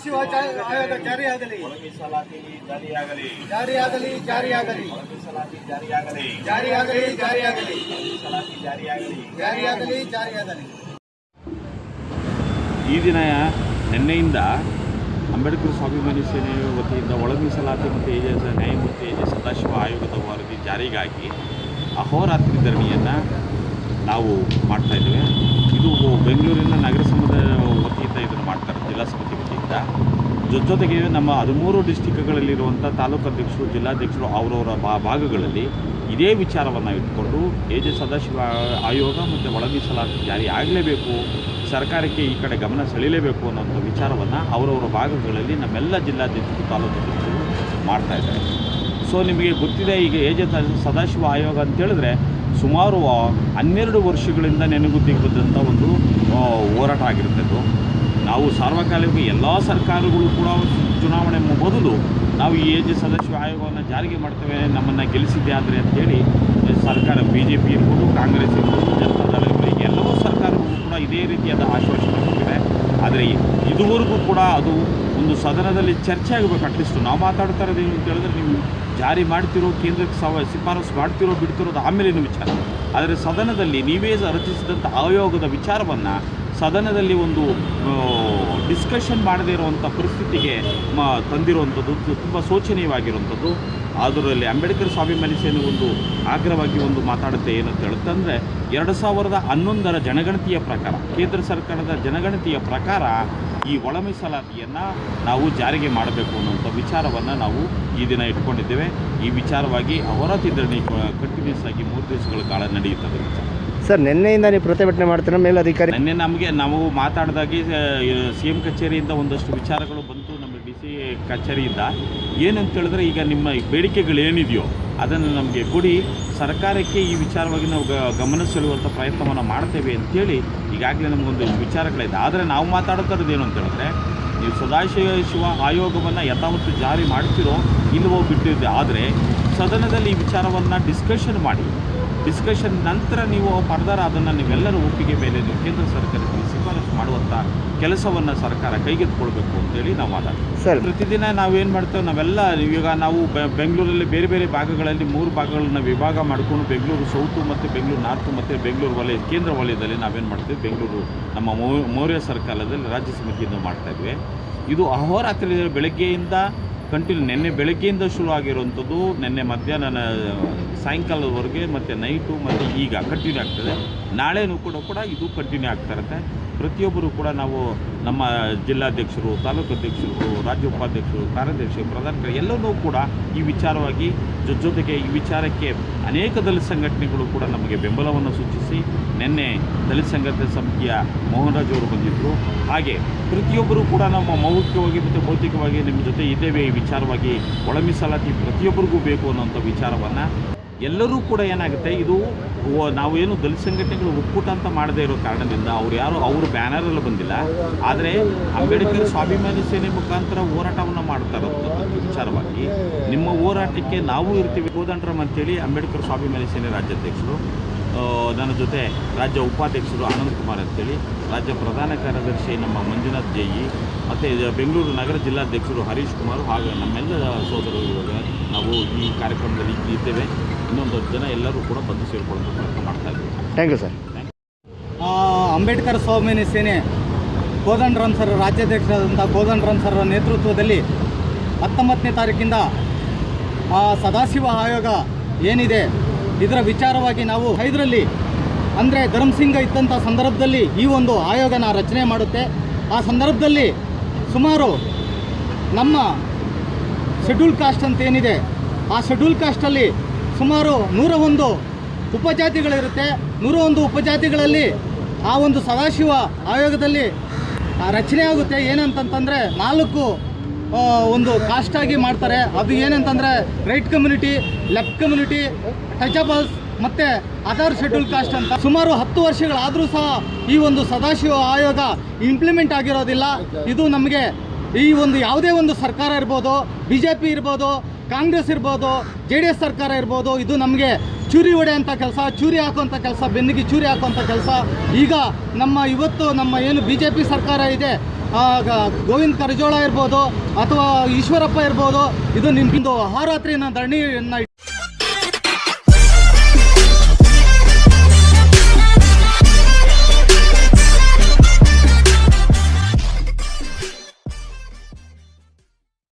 ಸದಾಶಿವ ಆಯೋಗ ಜಾರಿಯಾಗಲಿ. ಮೀಸಲಾತಿ ಜಾರಿಯಾಗಲಿ. ಜಾರಿಯಾಗಲಿ ಜಾರಿಯಾಗಲಿ ಮೀಸಲಾತಿ ಜಾರಿಯಾಗಲಿ. ಜಾರಿಯಾಗಲಿ ಜಾರಿಯಾಗಲಿ ಮೀಸಲಾತಿ ಜಾರಿಯಾಗಲಿ. ಜಾರಿಯಾಗಲಿ ಜಾರಿಯಾಗಲಿ. ಈ ದಿನ ನಿನ್ನೆಯಿಂದ ಅಂಬೇಡ್ಕರ್ ಸ್ವಾಭಿಮಾನಿ ಸೇನೆ ವತಿಯಿಂದ ಒಳ ಮೀಸಲಾತಿ ಮತ್ತು ನ್ಯಾಯಮೂರ್ತಿ ಸದಾಶಿವ ಆಯೋಗದ ವರದಿ ಜಾರಿಗಾಗಿ ಅಹೋರಾತ್ರಿ ಧರಣಿಯನ್ನು ನಾವು ಮಾಡ್ತಾಯಿದ್ದೇವೆ. ಇದು ಬೆಂಗಳೂರಿನ ನಗರಸಭೆ ವತಿಯಿಂದ ಇದನ್ನು ಮಾಡ್ತಾರೆ, ಜಿಲ್ಲಾ ಸಮಿತಿ ವತಿಯಿಂದ. ಜೊತೆಗೆ ನಮ್ಮ 13 ಡಿಸ್ಟಿಕ್ಗಳಲ್ಲಿರುವಂಥ ತಾಲೂಕು ಅಧ್ಯಕ್ಷರು, ಜಿಲ್ಲಾಧ್ಯಕ್ಷರು ಅವರವರ ಭಾಗಗಳಲ್ಲಿ ಇದೇ ವಿಚಾರವನ್ನು ಇಟ್ಕೊಂಡು ಸದಾಶಿವ ಆಯೋಗ ಮತ್ತು ಒಳ ಮೀಸಲಾತಿ ಜಾರಿ ಆಗಲೇಬೇಕು, ಸರ್ಕಾರಕ್ಕೆ ಈ ಕಡೆ ಗಮನ ಸೆಳೀಲೇಬೇಕು ಅನ್ನೋಂಥ ವಿಚಾರವನ್ನು ಅವರವರ ಭಾಗಗಳಲ್ಲಿ ನಮ್ಮೆಲ್ಲ ಜಿಲ್ಲಾಧ್ಯಕ್ಷರು, ತಾಲೂಕು ಅಧ್ಯಕ್ಷರು ಮಾಡ್ತಾಯಿದ್ದಾರೆ. ಸೊ ನಿಮಗೆ ಗೊತ್ತಿದೆ, ಈಗ ಸದಾಶಿವ ಆಯೋಗ ಅಂತೇಳಿದ್ರೆ ಸುಮಾರು 12 ವರ್ಷಗಳಿಂದ ನೆನಗುದ್ದಿಗೆ ಬಂದಂಥ ಒಂದು ಹೋರಾಟ ಆಗಿರುತ್ತದ್ದು. ನಾವು ಸಾರ್ವಕಾಲಿಕ ಎಲ್ಲ ಸರ್ಕಾರಗಳು ಕೂಡ ಚುನಾವಣೆ ಮೊದಲು ನಾವು ಈ ಸದಾಶಿವ ಆಯೋಗವನ್ನು ಜಾರಿಗೆ ಮಾಡ್ತೇವೆ, ನಮ್ಮನ್ನು ಗೆಲ್ಲಿಸಿದ್ದೆ ಆದರೆ ಅಂಥೇಳಿ ಸರ್ಕಾರ BJP ಇರ್ಬೋದು, ಕಾಂಗ್ರೆಸ್ ಇರ್ಬೋದು, ಜನತಾದಳ ಇರ್ಬೋದು, ಎಲ್ಲವೂ ಸರ್ಕಾರಗಳು ಕೂಡ ಇದೇ ರೀತಿಯಾದ ಆಶ್ವಾಸನೆ ಕೊಟ್ಟಿದೆ. ಆದರೆ ಇದುವರೆಗೂ ಕೂಡ ಅದು ಒಂದು ಸದನದಲ್ಲಿ ಚರ್ಚೆ ಆಗಬೇಕು. ಅಟ್ಲೀಸ್ಟ್ ನಾವು ಮಾತಾಡ್ತಾ ಇರೋದು ಏನು ಅಂತ ಹೇಳಿದ್ರೆ, ನೀವು ಜಾರಿ ಮಾಡ್ತಿರೋ, ಕೇಂದ್ರಕ್ಕೆ ಶಿಫಾರಸು ಮಾಡ್ತಿರೋ ಬಿಡ್ತಿರೋದು ಆಮೇಲಿನ ವಿಚಾರ. ಆದರೆ ಸದನದಲ್ಲಿ ನೀವೇ ರಚಿಸಿದಂಥ ಆಯೋಗದ ವಿಚಾರವನ್ನು ಸದನದಲ್ಲಿ ಒಂದು ಡಿಸ್ಕಷನ್ ಮಾಡದೇ ಇರುವಂಥ ಪರಿಸ್ಥಿತಿಗೆ ತಂದಿರುವಂಥದ್ದು ತುಂಬ ಶೋಚನೀಯವಾಗಿರುವಂಥದ್ದು. ಅದರಲ್ಲಿ ಅಂಬೇಡ್ಕರ್ ಸ್ವಾಭಿಮಾನಿ ಸೇನೆ ಒಂದು ಆಗ್ರಹವಾಗಿ ಒಂದು ಮಾತಾಡುತ್ತೆ ಏನಂತ ಹೇಳುತ್ತಂದರೆ, 2011ರ ಜನಗಣತಿಯ ಪ್ರಕಾರ, ಕೇಂದ್ರ ಸರ್ಕಾರದ ಜನಗಣತಿಯ ಪ್ರಕಾರ ಈ ಒಳ ಮೀಸಲಾತಿಯನ್ನು ನಾವು ಜಾರಿಗೆ ಮಾಡಬೇಕು ಅನ್ನೋಂಥ ವಿಚಾರವನ್ನು ನಾವು ಈ ದಿನ ಇಟ್ಕೊಂಡಿದ್ದೇವೆ. ಈ ವಿಚಾರವಾಗಿ ಅಹೋರಾತ್ರಿ ಧರಣಿ ಕಂಟಿನ್ಯೂಸ್ ಆಗಿ 3 ದಿವಸಗಳ ಕಾಲ ನಡೆಯುತ್ತದೆ. ಸರ್, ನಿನ್ನೆಯಿಂದ ನೀವು ಪ್ರತಿಭಟನೆ ಮಾಡ್ತೀರಾ ಮೇಲಧಿಕಾರಿ? ನಿನ್ನೆ ನಾವು ಮಾತಾಡಿದಾಗೆ CM ಕಚೇರಿಯಿಂದ ಒಂದಷ್ಟು ವಿಚಾರಗಳು ಬಂತು, ನಮ್ಮ DC ಕಚೇರಿಯಿಂದ. ಏನಂತ ಹೇಳಿದ್ರೆ, ಈಗ ನಿಮ್ಮ ಬೇಡಿಕೆಗಳೇನಿದೆಯೋ ಅದನ್ನು ನಮಗೆ ಕೊಡಿ, ಸರ್ಕಾರಕ್ಕೆ ಈ ವಿಚಾರವಾಗಿ ನಾವು ಗಮನ ಸೆಳೆಯುವಂಥ ಪ್ರಯತ್ನವನ್ನು ಮಾಡ್ತೇವೆ ಅಂಥೇಳಿ ಈಗಾಗಲೇ ನಮಗೊಂದು ವಿಚಾರಗಳಿದೆ. ಆದರೆ ನಾವು ಮಾತಾಡ್ತಾ ಇರೋದೇನು ಅಂತ ಹೇಳಿದ್ರೆ, ನೀವು ಸದಾಶಿವ ಆಯೋಗವನ್ನು ಯಥಾವತ್ತು ಜಾರಿ ಮಾಡ್ತಿರೋ ಇಲ್ಲವೋ ಬಿಟ್ಟಿದೆ. ಆದರೆ ಸದನದಲ್ಲಿ ಈ ವಿಚಾರವನ್ನು ಡಿಸ್ಕಷನ್ ಮಾಡಿ, ಡಿಸ್ಕಷನ್ ನಂತರ ನೀವು ಫರ್ದರ್ ಅದನ್ನು ನೀವೆಲ್ಲರೂ ಒಪ್ಪಿಗೆ ಮೇಲೆ ನೀವು ಕೇಂದ್ರ ಸರ್ಕಾರಕ್ಕೆ ಶಿಫಾರಸು ಮಾಡುವಂಥ ಕೆಲಸವನ್ನು ಸರ್ಕಾರ ಕೈಗೆತ್ತಿಕೊಳ್ಬೇಕು ಅಂತೇಳಿ ನಾವು ಮಾತಾಡ್ತೀವಿ. ಸರ್, ಪ್ರತಿದಿನ ನಾವೇನು ಮಾಡ್ತೇವೆ, ನಾವೆಲ್ಲ ಈಗ ನಾವು ಬೆಂಗಳೂರಲ್ಲಿ ಬೇರೆ ಬೇರೆ ಭಾಗಗಳಲ್ಲಿ 3 ಭಾಗಗಳನ್ನ ವಿಭಾಗ ಮಾಡಿಕೊಂಡು ಬೆಂಗಳೂರು ಸೌತು ಮತ್ತು ಬೆಂಗಳೂರು ನಾರ್ತು ಮತ್ತು ಬೆಂಗಳೂರು ವಲಯ, ಕೇಂದ್ರ ವಲಯದಲ್ಲಿ ನಾವೇನು ಮಾಡ್ತೀವಿ, ಬೆಂಗಳೂರು ನಮ್ಮ ಮೌರ್ಯ ಸರ್ಕಾರದಲ್ಲಿ ರಾಜ್ಯ ಸಮಿತಿಯಿಂದ ಮಾಡ್ತಾಯಿದ್ವಿ. ಇದು ಅಹೋರಾತ್ರಿ ಬೆಳಗ್ಗೆಯಿಂದ ನಿನ್ನೆ ಬೆಳಗ್ಗೆಯಿಂದ ಶುರು ಆಗಿರುವಂಥದ್ದು, ನಿನ್ನೆ ಮಧ್ಯಾಹ್ನ ಸಾಯಂಕಾಲದವರೆಗೆ ಮತ್ತು ನೈಟು ಮತ್ತು ಈಗ ಕಂಟಿನ್ಯೂ ಆಗ್ತದೆ. ನಾಳೆನೂ ಕೂಡ ಇದು ಕಂಟಿನ್ಯೂ ಆಗ್ತಾ ಇರುತ್ತೆ. ಪ್ರತಿಯೊಬ್ಬರು ಕೂಡ ನಾವು ನಮ್ಮ ಜಿಲ್ಲಾಧ್ಯಕ್ಷರು, ತಾಲೂಕು ಅಧ್ಯಕ್ಷರು, ರಾಜ್ಯ ಉಪಾಧ್ಯಕ್ಷರು, ಕಾರ್ಯದರ್ಶಿ, ಪ್ರಧಾನ ಎಲ್ಲವೂ ಕೂಡ ಈ ವಿಚಾರವಾಗಿ ಜೊತೆಗೆ ಈ ವಿಚಾರಕ್ಕೆ ಅನೇಕ ದಲಿತ ಸಂಘಟನೆಗಳು ಕೂಡ ನಮಗೆ ಬೆಂಬಲವನ್ನು ಸೂಚಿಸಿ, ನಿನ್ನೆ ದಲಿತ ಸಂಘಟನೆ ಸಮಿತಿಯ ಮೋಹನ್ ರಾಜ್ ಅವರು ಬಂದಿದ್ದರು. ಹಾಗೆ ಪ್ರತಿಯೊಬ್ಬರು ಕೂಡ ನಮ್ಮ ಮೌಖಿಕವಾಗಿ ಮತ್ತು ಭೌತಿಕವಾಗಿ ನಿಮ್ಮ ಜೊತೆ ಇದ್ದೇವೆ. ಈ ವಿಚಾರವಾಗಿ ಒಳ ಮೀಸಲಾತಿ ಪ್ರತಿಯೊಬ್ಬರಿಗೂ ಬೇಕು ಅನ್ನೋಂಥ ವಿಚಾರವನ್ನು ಎಲ್ಲರೂ ಕೂಡ ಏನಾಗುತ್ತೆ, ಇದು ನಾವೇನು ದಲಿತ ಸಂಘಟನೆಗಳು ಒಕ್ಕೂಟ ಅಂತ ಮಾಡದೇ ಇರೋ ಕಾರಣದಿಂದ ಅವರು ಬ್ಯಾನರೆಲ್ಲ ಬಂದಿಲ್ಲ. ಆದರೆ ಅಂಬೇಡ್ಕರ್ ಸ್ವಾಭಿಮಾನಿ ಸೇನೆ ಮುಖಾಂತರ ಹೋರಾಟವನ್ನು ಮಾಡ್ತಾ ಇರೋಂಥದ್ದು ವಿಚಾರವಾಗಿ ನಿಮ್ಮ ಹೋರಾಟಕ್ಕೆ ನಾವು ಇರ್ತೀವಿ. ಕೋದಂಡರಾಮ್ ಅಂತೇಳಿ ಅಂಬೇಡ್ಕರ್ ಸ್ವಾಭಿಮಾನಿ ಸೇನೆ ರಾಜ್ಯಾಧ್ಯಕ್ಷರು, ನನ್ನ ಜೊತೆ ರಾಜ್ಯ ಉಪಾಧ್ಯಕ್ಷರು ಆನಂದ್ ಕುಮಾರ್ ಅಂತೇಳಿ, ರಾಜ್ಯ ಪ್ರಧಾನ ಕಾರ್ಯದರ್ಶಿ ನಮ್ಮ ಮಂಜುನಾಥ್ JE, ಮತ್ತು ಬೆಂಗಳೂರು ನಗರ ಜಿಲ್ಲಾಧ್ಯಕ್ಷರು ಹರೀಶ್ ಕುಮಾರ್, ಹಾಗೂ ನಮ್ಮೆಲ್ಲ ಸೋದರರು ನಾವು ಈ ಕಾರ್ಯಕ್ರಮದಲ್ಲಿ ಇದ್ದೇವೆ. ಇನ್ನೊಂದು ಜನ ಎಲ್ಲರೂ ಕೂಡ ಬಂದು ಸೇರಿಕೊಳ್ಳುವಂಥ ಪ್ರಯತ್ನ ಮಾಡ್ತಾ ಇದ್ದೀವಿ. Thank you sir. ಅಂಬೇಡ್ಕರ್ ಸ್ವಾಭಿಮಾನಿ ಸೇನೆ ಕೋದಂಡರಾಮ್ ಸರ್, ರಾಜ್ಯಾಧ್ಯಕ್ಷರಾದಂಥ ಕೋದಂಡರಾಮ್ ಸರ್ ನೇತೃತ್ವದಲ್ಲಿ 19ನೇ ತಾರೀಕಿಂದ ಸದಾಶಿವ ಆಯೋಗ ಏನಿದೆ ಇದರ ವಿಚಾರವಾಗಿ ನಾವು 5ರಲ್ಲಿ ಅಂದರೆ ಧರ್ಮಸಿಂಗ ಇದ್ದಂಥ ಸಂದರ್ಭದಲ್ಲಿ ಈ ಒಂದು ಆಯೋಗನ ರಚನೆ ಮಾಡುತ್ತೆ. ಆ ಸಂದರ್ಭದಲ್ಲಿ ಸುಮಾರು ನಮ್ಮ ಶೆಡ್ಯೂಲ್ ಕಾಸ್ಟ್ ಅಂತ ಏನಿದೆ, ಆ ಶೆಡ್ಯೂಲ್ ಕಾಸ್ಟಲ್ಲಿ ಸುಮಾರು 101 ಉಪಜಾತಿಗಳಿರುತ್ತೆ. 101 ಉಪಜಾತಿಗಳಲ್ಲಿ ಆ ಒಂದು ಸದಾಶಿವ ಆಯೋಗದಲ್ಲಿ ರಚನೆ ಆಗುತ್ತೆ. ಏನಂತಂತಂದರೆ 4 ಒಂದು ಕಾಸ್ಟಾಗಿ ಮಾಡ್ತಾರೆ. ಅದು ಏನಂತಂದರೆ ರೈಟ್ ಕಮ್ಯುನಿಟಿ, ಲೆಫ್ಟ್ ಕಮ್ಯುನಿಟಿ, ಟಚಬಲ್ಸ್ ಮತ್ತು ಅದರ್ ಶೆಡ್ಯೂಲ್ ಕಾಸ್ಟ್ ಅಂತ. ಸುಮಾರು 10 ವರ್ಷಗಳಾದರೂ ಸಹ ಈ ಒಂದು ಸದಾಶಿವ ಆಯೋಗ ಇಂಪ್ಲಿಮೆಂಟ್ ಆಗಿರೋದಿಲ್ಲ. ಇದು ನಮಗೆ ಈ ಒಂದು ಯಾವುದೇ ಒಂದು ಸರ್ಕಾರ ಇರ್ಬೋದು, BJP ಇರ್ಬೋದು, ಕಾಂಗ್ರೆಸ್ ಇರ್ಬೋದು, JDS ಸರ್ಕಾರ ಇರ್ಬೋದು, ಇದು ನಮಗೆ ಚೂರಿ ಹೊಡೆಯೋಂಥ ಕೆಲಸ, ಚೂರಿ ಹಾಕುವಂಥ ಕೆಲಸ, ಬೆನ್ನಿಗೆ ಚೂರಿ ಹಾಕುವಂಥ ಕೆಲಸ. ಈಗ ಇವತ್ತು ನಮ್ಮ ಏನು BJP ಸರ್ಕಾರ ಇದೆ, ಗೋವಿಂದ ಕಾರಜೋಳ ಇರ್ಬೋದು ಅಥವಾ ಈಶ್ವರಪ್ಪ ಇರ್ಬೋದು, ಇದು ನಿಮ್ಮದು ಅಹೋರಾತ್ರಿನ ಧರಣಿಯನ್ನು